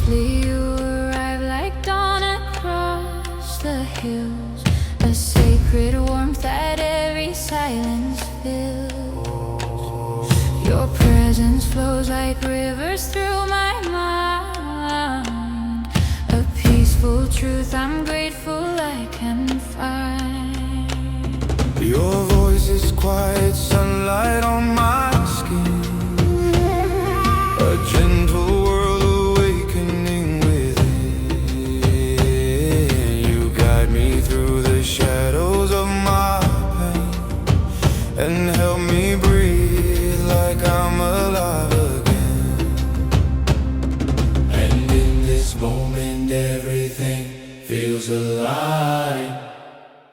Softly you arrive like dawn across the hills, a sacred warmth that every silence fills. Your presence flows like rivers through my mind, a peaceful truth I'm grateful I can find. Your voice is quiet sunlight on my skin, a gentle world awakening within. You guide me through the shadows of my pain and help me breathe like I'm alive again. And in this moment everything feels alive.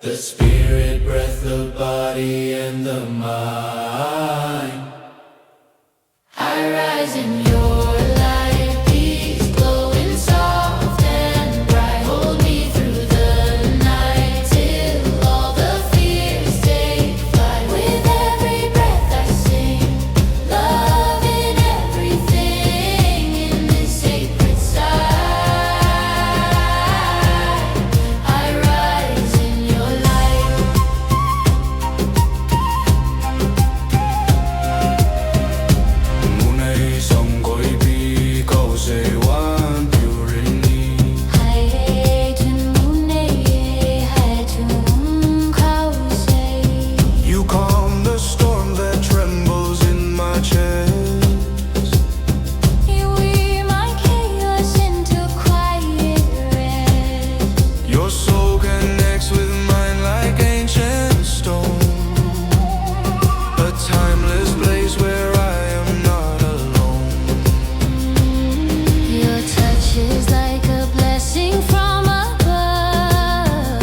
The spirit, breath, the body, and the mind. I rise in your light, peace glowing soft and bright. Hold me through the night till all the fears take flight. With every breath I sing, love in everything in this sacred sight. I rise in your light. 문의 성거의 비거세와 뷰리니 하얘진 문에 하얘진 가운데 You calm the storm that trembles in my chest. you weave my chaos into quiet rest. Your soul connects with mine like ancient stone, a timeless place where I am not alone. Your touch is like a blessing from above,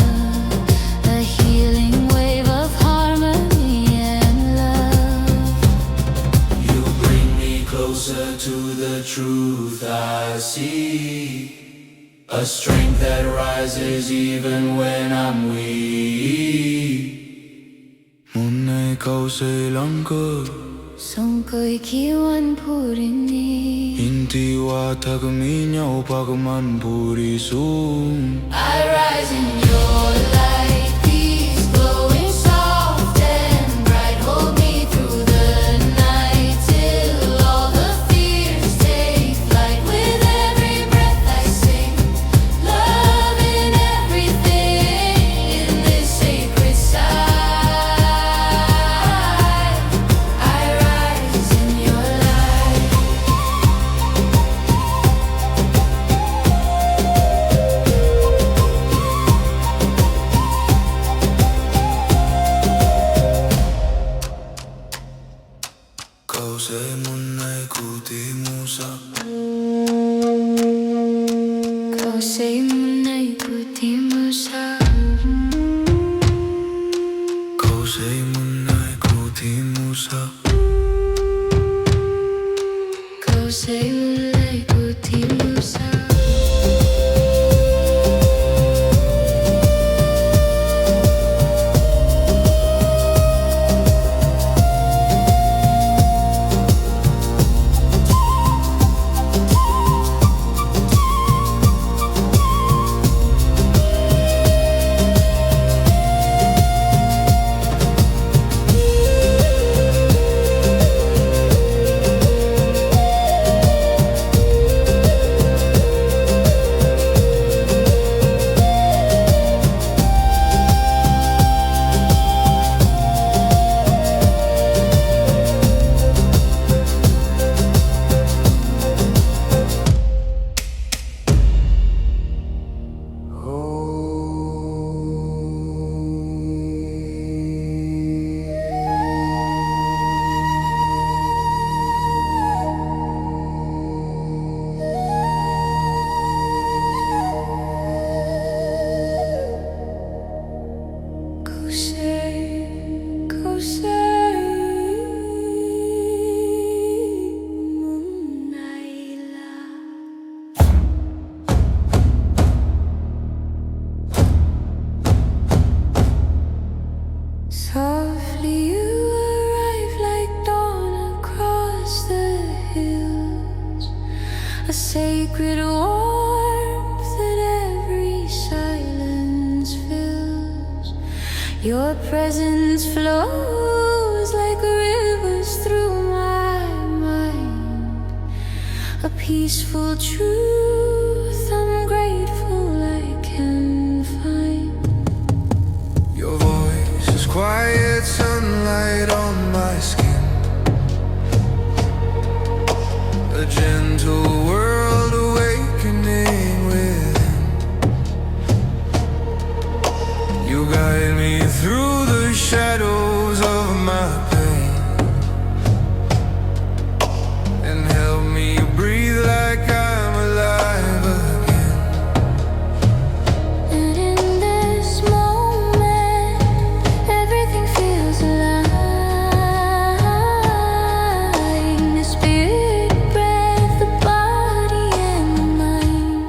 a healing wave of harmony and love. You bring me closer to the truth I see, a strength that rises even when I'm weak. 문의 거세란 것 손끝 기원 부리니 인디와 다금이냐 바그만 부리숨. I rise in your light, peace glowing soft and bright. Hold me through the night till all the fears take flight. With every breath I sing, love in everything in this sacred sight. I rise in your light. 거세 문의 구디무사 거세 문의 부디무사 거세 문의 구디무사 거세 문의 부디무사 a sacred warmth that every silence fills. Your presence flows like rivers through my mind, a peaceful truth I'm grateful I can find. Your voice is quiet sunlight on my skin, a gentle world awakening within. You guide me through the shadows of my pain and help me breathe like I'm alive again. And in this moment, everything feels alive. The spirit, breath, the body and the mind.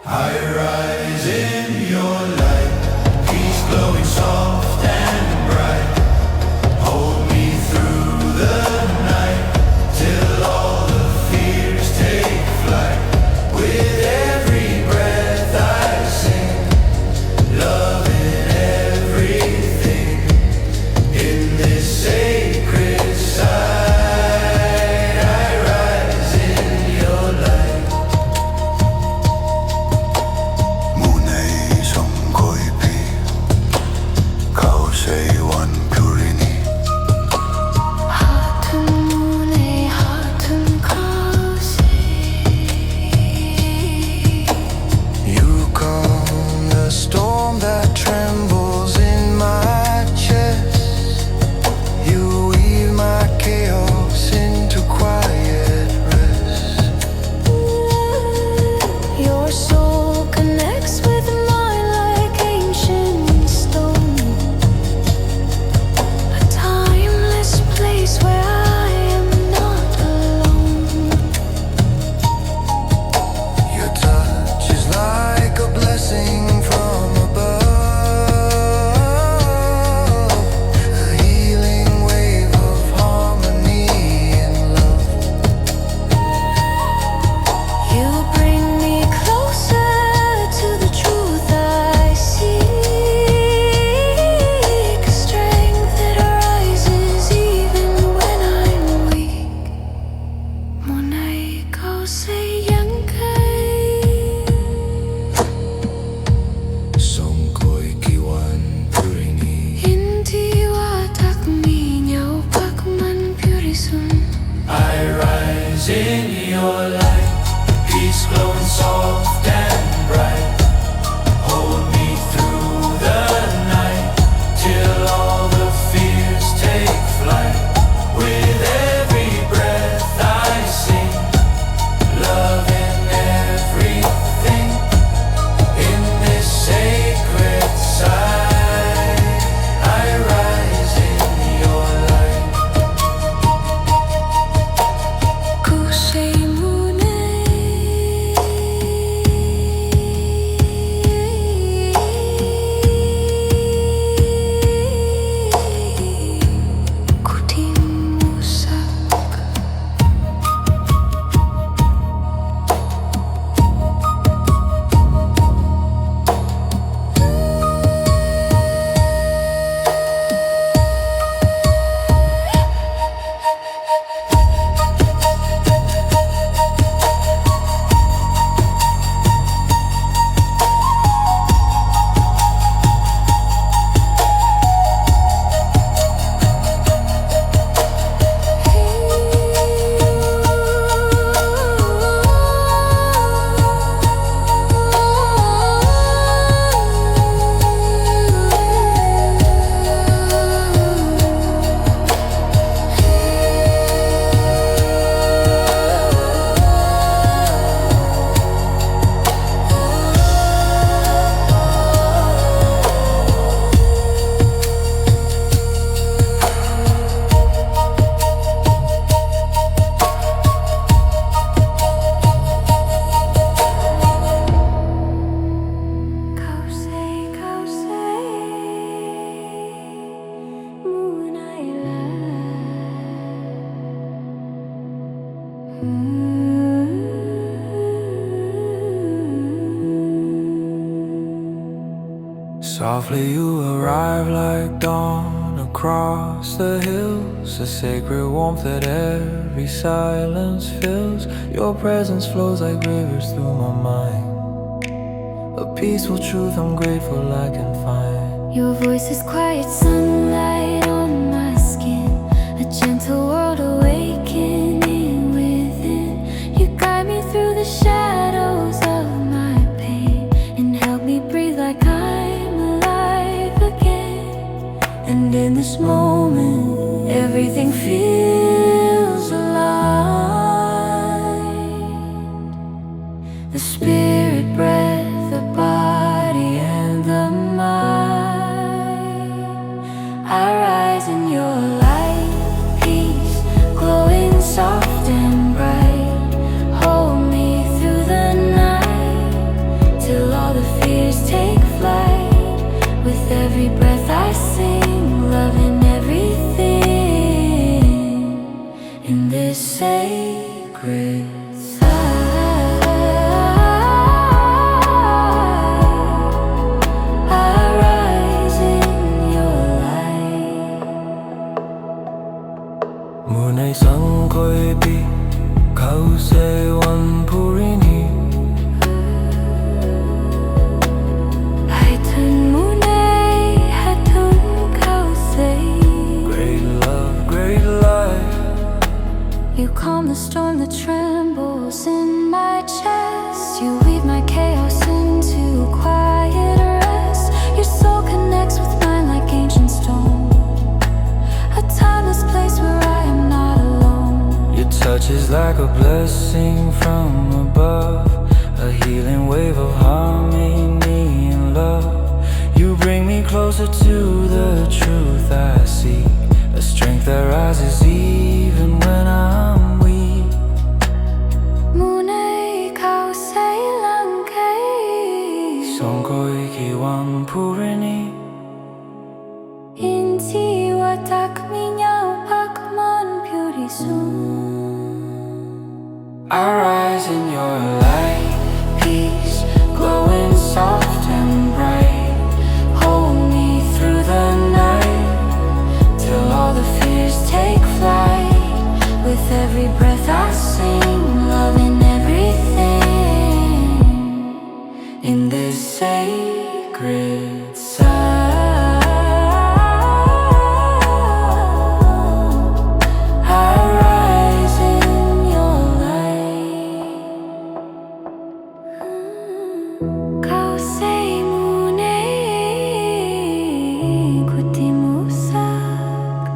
I rise in your light, peace glowing soft and bright. Hold me through the night till all the fears take flight. With every breath I sing, love in everything. In this sacred sight, I rise in your light. Munay song koi pi, kau say one purini. Hatun mune, hatun kausi. You calm the storm that trembles in my chest. You weave my chaos into quiet rest. Your soul connects with mine like ancient stone, a timeless place where I am not alone. Your touch is like a blessing from above, a healing wave of harmony and love. You bring me closer to the truth I seek, a strength that rises even when I'm weak. Munay kau say yang kai. Song koi kiwan purini. Hindi watak minyo pakman purisun. I rise in your light, peace glowing soft and bright. Hold me through the night till all the fears take flight. With every breath I sing, love in everything. In this sacred sight, I rise in your light. Kusay munay. Kuting musak. Softly you arrive like dawn across the hills, a sacred warmth that every silence fills. Your presence flows like rivers through my mind, a peaceful truth I'm grateful I can find. Your voice is quiet sunlight on my skin, a gentle world awakening within. You guide me through the shadows of my pain and help me breathe like I'm alive again. And in this moment, everything feels aligned. The spirit, breath, the body, and the mind. I rise in your light, peace, glowing soft and bright. Hold me through the night, till all the fears take flight. With every breath I sing, love in everything. In this sacred Munay sang ko'y bi Kau say wan purini Haitun munay, hatun kau say. Great love, great life. You calm the storm that trembles in my chest. You weave my chaos into quiet rest. Your soul connects with mine like ancient stone, a timeless place where I am not alone. Your touch is like a blessing from above, a healing wave of harmony and love. You bring me closer to the truth I seek, a strength that rises even when I'm weak. Munay kau say lang kay. Song ko'y kiwang purini. Inti watak minyaw pakman beauty soon. I rise in your light, peace, glowing soft and bright. Hold me through the night, till all the fears take flight. With every breath I sing, love in everything. In this sacred Kau say munay kuti musak.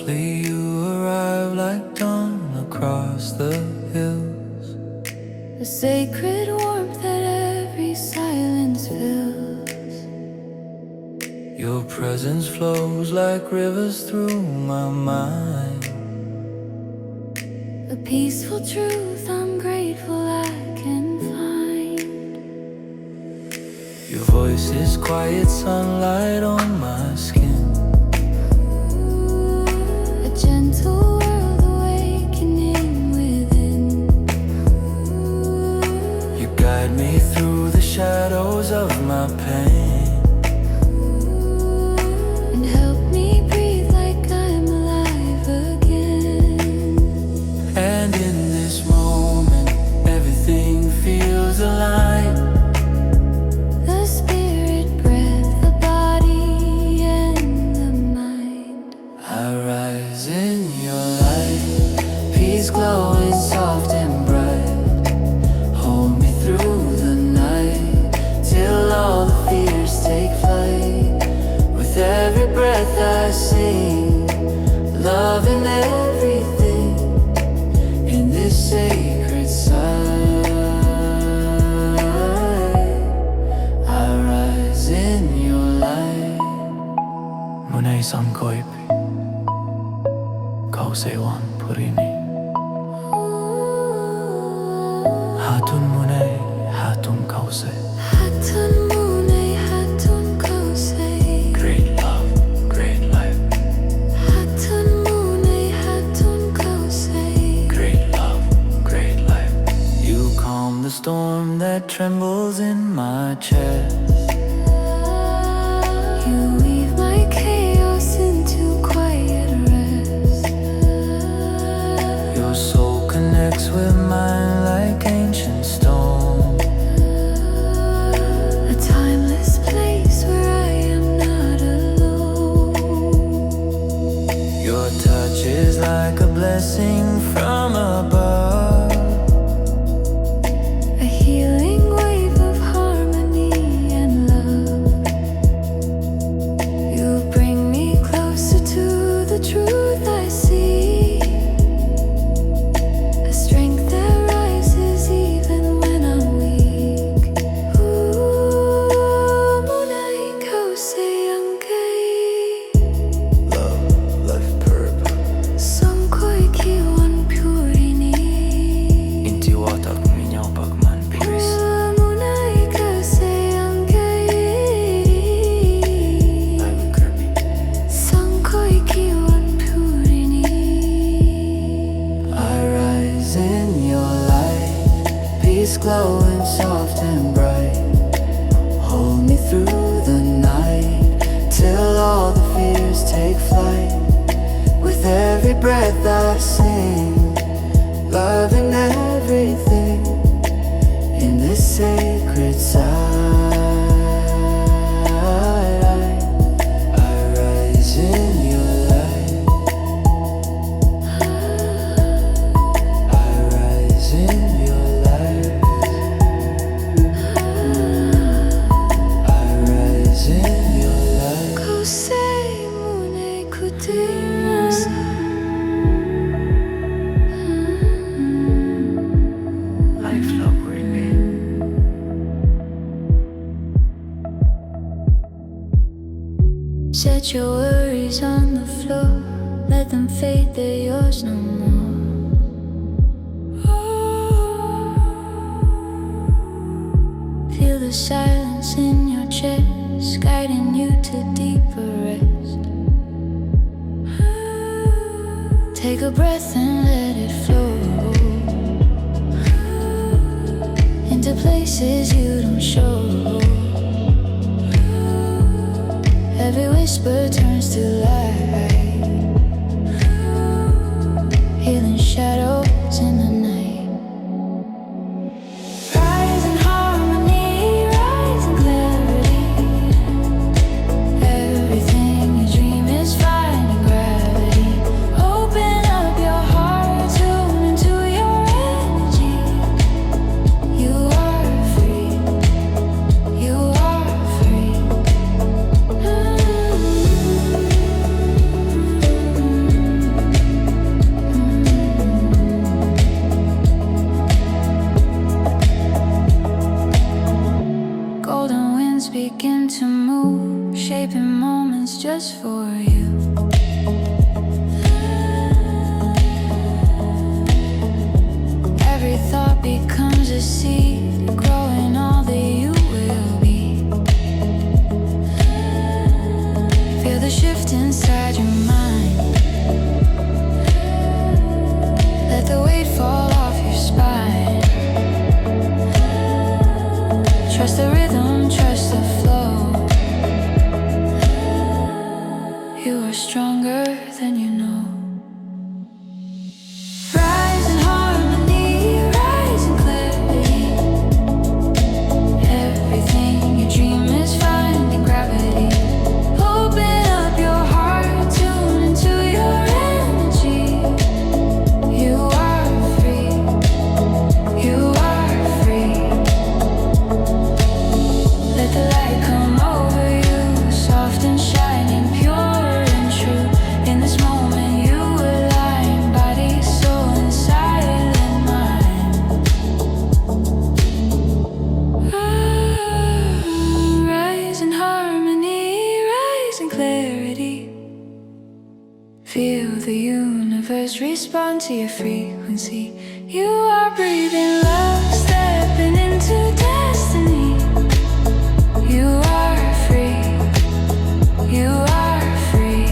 Softly you arrive like dawn across the hills. A sacred warmth that every silence fills. Your presence flows like rivers through my mind. A peaceful truth I'm grateful I can find. Your voice is quiet sunlight on my skin. A gentle world awakening within. You guide me through the shadows of my pain. And help me breathe like I'm alive again. And in this moment, everything feels alive. The spirit, breath, the body, and the mind. I rise in your light, peace glowing soft and bright. Hold me through the night, till all the fears take flight. With every breath I sing, love in everything, in this sacred sight. I rise in your light. Munay samkoipi, kausewan purini. Hatun munay, hatun kause. Hatun munay, hatun kausay. Great love, great life. Hatun munay, hatun kausay. Great love, great life. You calm the storm that trembles in my chest. You weave my chaos into quiet rest. Your soul connects with mine like ancient stone. A timeless place where I am not alone. Your touch is like a blessing from above. A healing wave of harmony and love. You bring me closer to the truth I see. A strength that rises even when I'm weak. Ooh, munay kausay ang kay. Love, life, purpose. Sangkoy kiwan purini. Inti watak minyaw pagman piris. Munay kausay ang kay. I'm Kirby. Sangkoy kiwan purini. I rise in your light, peace glowing soft and bright. Hold me through the night, till all the fears take flight. With every breath I sing, love in everything, in this sacred sight. I rise in your light. I rise in your light. I rise in your light. Kausay munay kutiras. Life love remain. Set your worries on the floor. Let them fade, they're yours no more. Feel the silence in your chest, guiding you to deeper rest. Take a breath and let it flow into places you don't show. Every whisper turns to light, healing shadows in the night. Rise in harmony, rise in clarity. Everything you dream is finding gravity. Open up your heart, tune into your energy. You are free, you are free. just for you. Every thought becomes a seed, growing all that you will be. Feel the shift inside your mind. Let the weight fall off your spine. Trust the rhythm, trust the flow. You are stronger than you know. Rise in harmony, rise in clarity. Everything you dream is finding gravity. Open up your heart, tune into your energy. You are free, you are free. Let the light come over you, soft and shining, pure and true. In this moment you align, body, soul, and silent mind. Rise in harmony, rise in clarity. Feel the universe respond to your frequency. You are breathing love, stepping into destiny. You are free, you are free.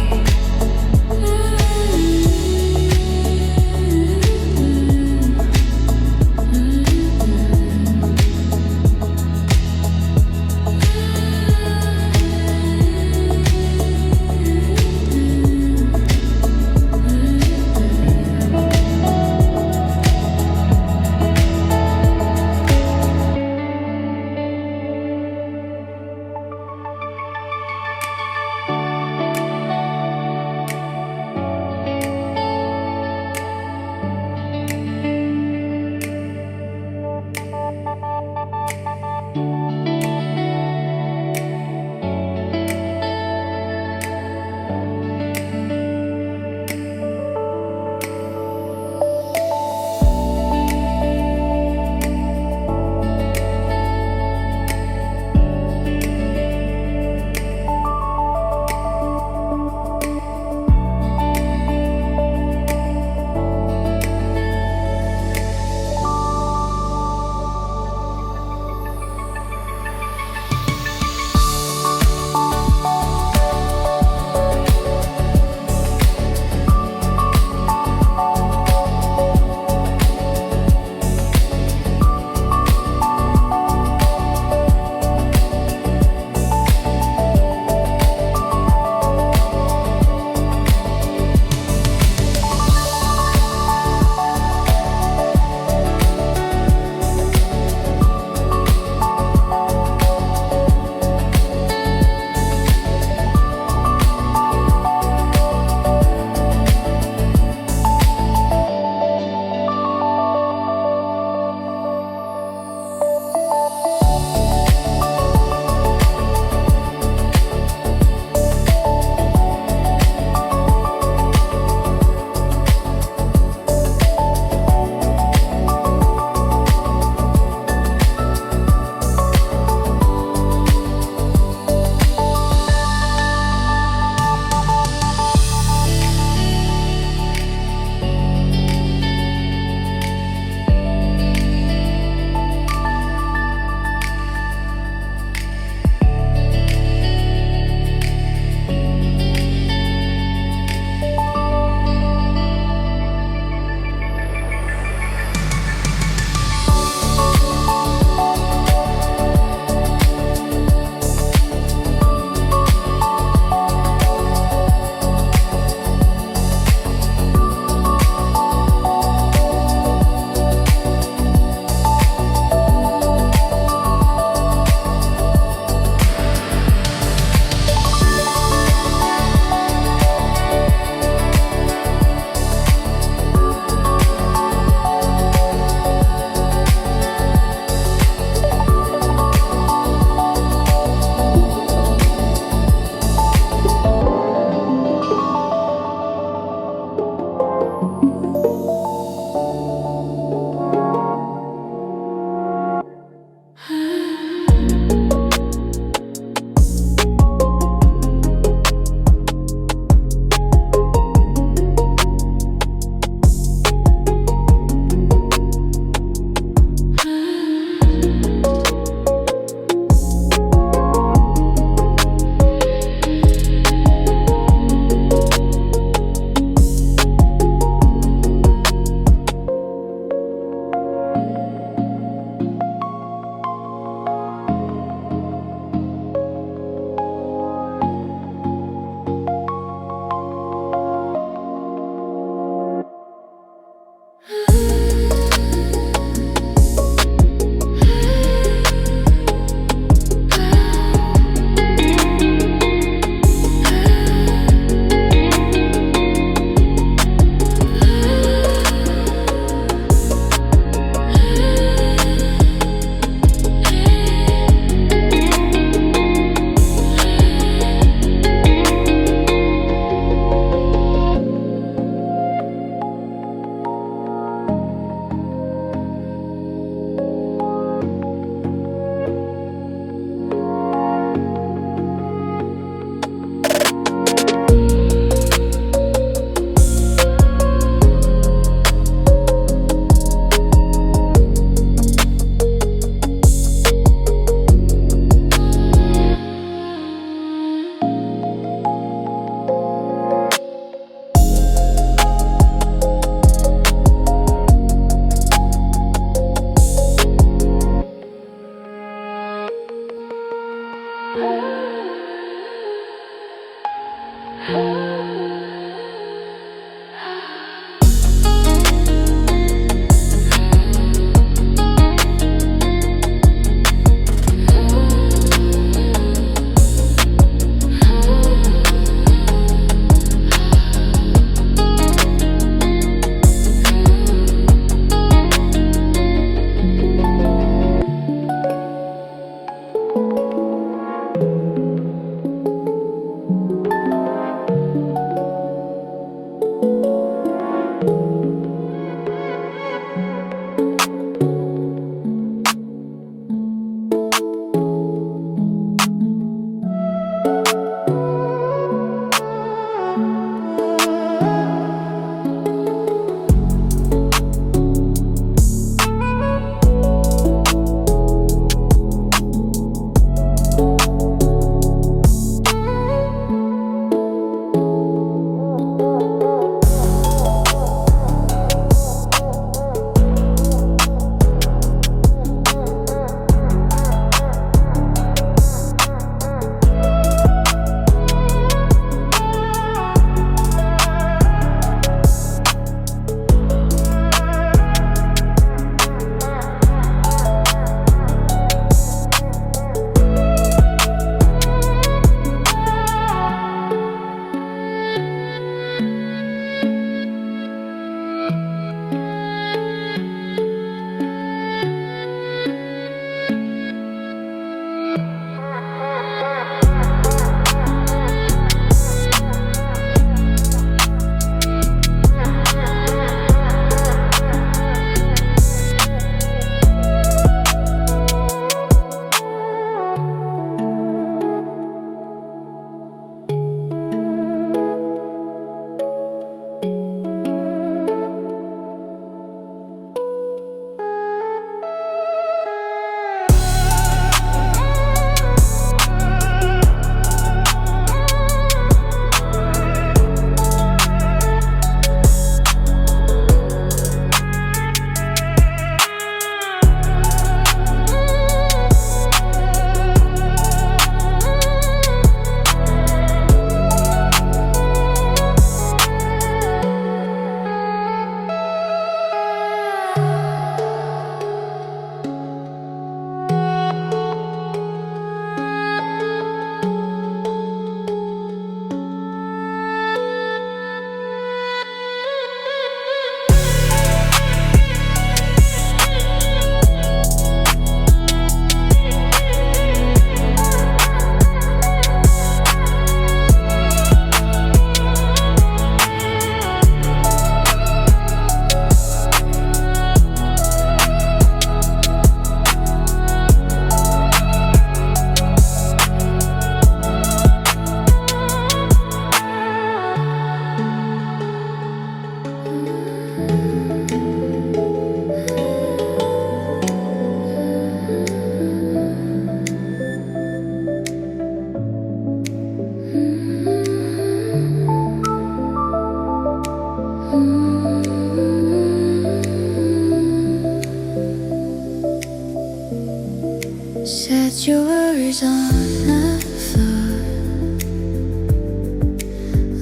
Set your worries on the floor.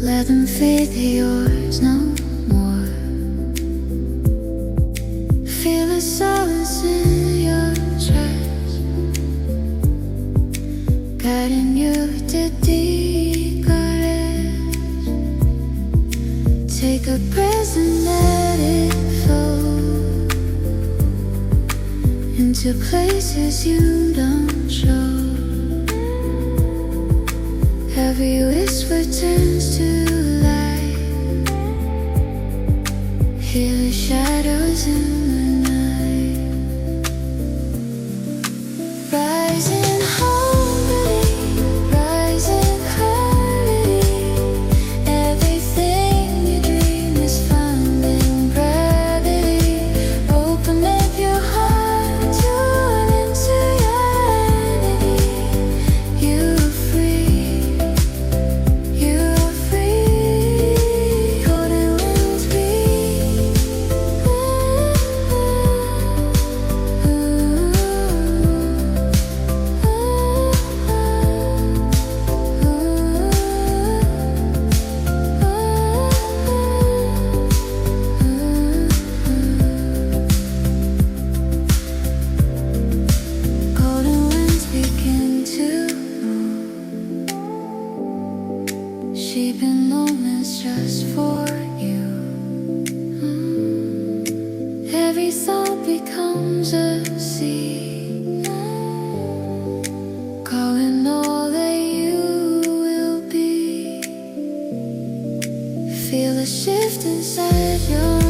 Let them fade, they're yours no more. Feel the silence in your chest, guiding you to deeper rest. Take a breath and let it flow into places you don't show. Every whisper turns to light. Hear the shadows in the night. Rise in harmony, rise in clarity. Everything you dream is found in gravity. Open up your heart, tune into your identity. You're free, you're free. Golden winds breathe. Golden winds begin to move, shaping moments just for you. Every thought becomes a seed, calling all that you will be. Feel a shift inside your